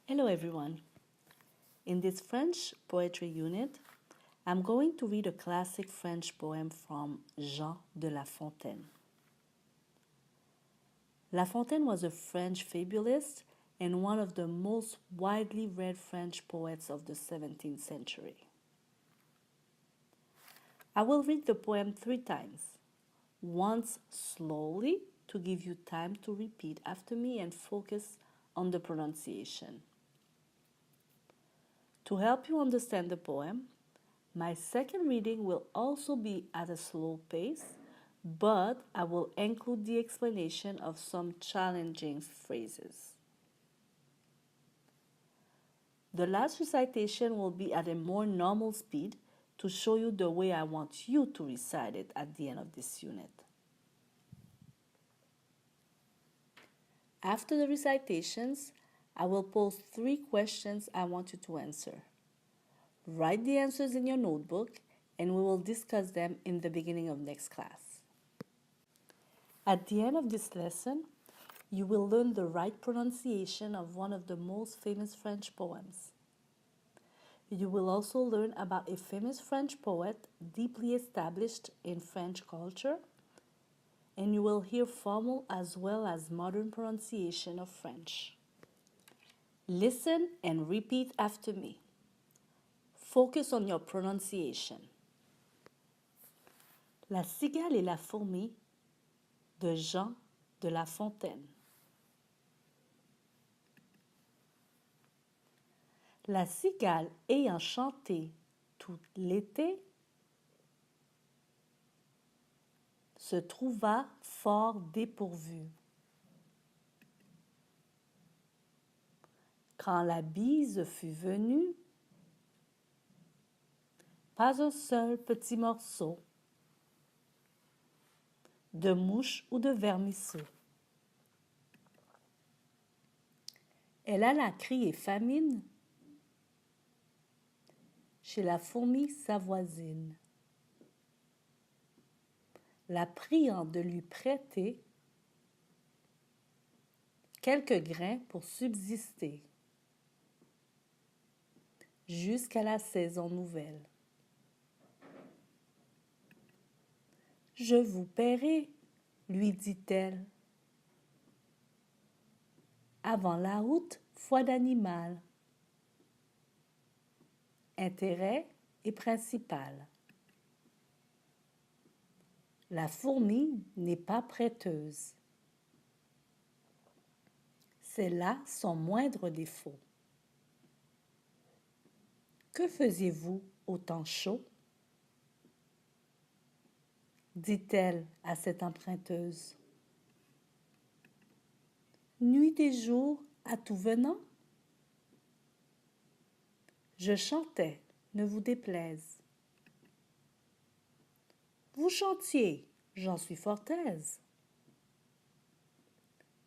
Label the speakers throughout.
Speaker 1: Hello everyone. In this French poetry unit, I'm going to read a classic French poem from Jean de La Fontaine. La Fontaine was a French fabulist and one of the most widely read French poets of the 17th century. I will read the poem 3 times, once slowly to give you time to repeat after me and focus on the pronunciation. To help you understand the poem, my second reading will also be at a slow pace, but I will include the explanation of some challenging phrases. The last recitation will be at a more normal speed to show you the way I want you to recite it at the end of this unit. After the recitations, I will pose 3 questions I want you to answer. Write the answers in your notebook and we will discuss them in the beginning of next class. At the end of this lesson, you will learn the right pronunciation of one of the most famous French poems. You will also learn about a famous French poet deeply established in French culture, and you will hear formal as well as modern pronunciation of French. Listen and repeat after me. Focus on your pronunciation. La cigale et la fourmi de Jean de La Fontaine. La cigale ayant chanté tout l'été se trouva fort dépourvue. Quand la bise fut venue, pas un seul petit morceau de mouche ou de vermisseau. Elle alla crier famine chez la fourmi sa voisine, la priant de lui prêter quelques grains pour subsister jusqu'à la saison nouvelle. Je vous paierai, lui dit-elle. Avant la route, foi d'animal. Intérêt et principal. La fourmi n'est pas prêteuse. C'est là son moindre défaut. Que faisiez-vous au temps chaud? Dit-elle à cette emprunteuse. Nuit et jour, à tout venant? Je chantais, ne vous déplaise. Vous chantiez, j'en suis fort aise.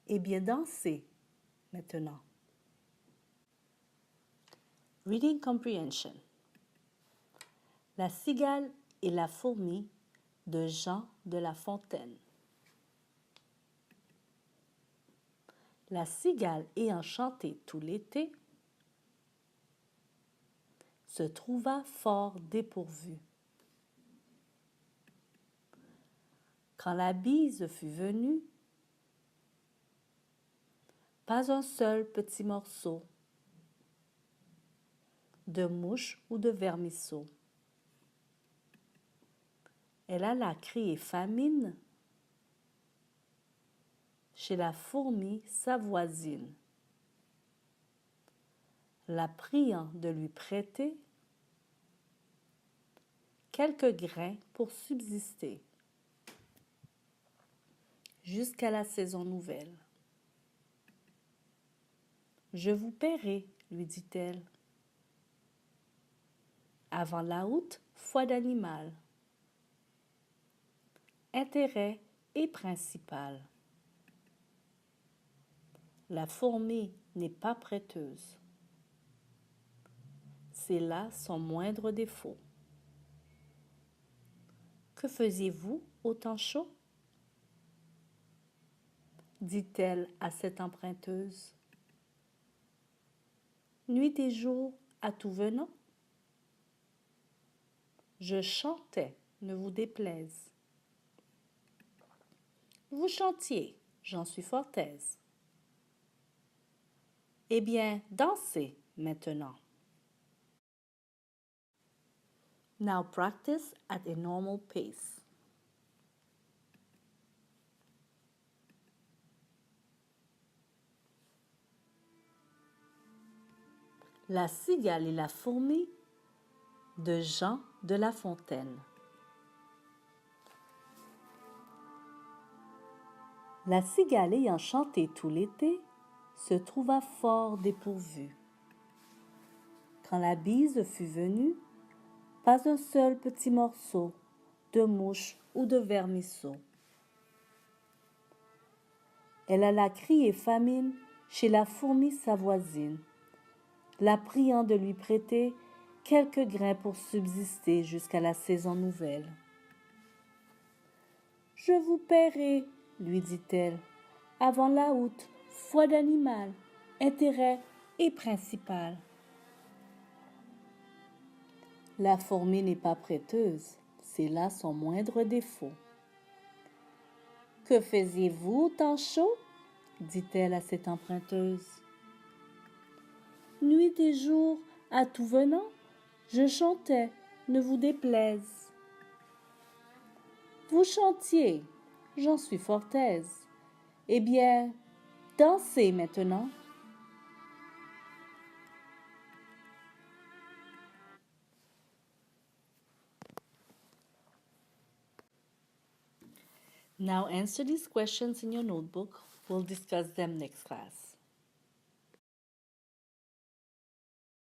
Speaker 1: Eh bien, dansez, maintenant. Reading Comprehension. La cigale et la fourmi de Jean de La Fontaine. La cigale ayant chanté tout l'été se trouva fort dépourvue. Quand la bise fut venue, pas un seul petit morceau de mouche ou de vermisseau. Elle alla crier famine chez la fourmi sa voisine, la priant de lui prêter quelques grains pour subsister jusqu'à la saison nouvelle. Je vous paierai, lui dit-elle. Avant la haute, foi d'animal. Intérêt et principal. La fourmi n'est pas prêteuse. C'est là son moindre défaut. Que faisiez-vous au temps chaud? Dit-elle à cette emprunteuse. Nuit et jour, à tout venant. Je chantais, ne vous déplaise. Vous chantiez, j'en suis fort aise. Eh bien, dansez maintenant. Now practice at a normal pace. La cigale et la fourmi de Jean de La Fontaine. La cigale ayant chanté tout l'été se trouva fort dépourvue. Quand la bise fut venue, pas un seul petit morceau de mouche ou de vermisseau. Elle alla crier famine chez la fourmi sa voisine, la priant de lui prêter quelques grains pour subsister jusqu'à la saison nouvelle. Je vous paierai, lui dit-elle, avant la août, foi d'animal, intérêt et principal. La fourmi n'est pas prêteuse, c'est là son moindre défaut. Que faisiez-vous tant chaud? Dit-elle à cette emprunteuse. Nuit et jour, à tout venant, je chantais, ne vous déplaise. Vous chantiez, j'en suis fort aise. Eh bien, dansez maintenant. Now answer these questions in your notebook. We'll discuss them next class.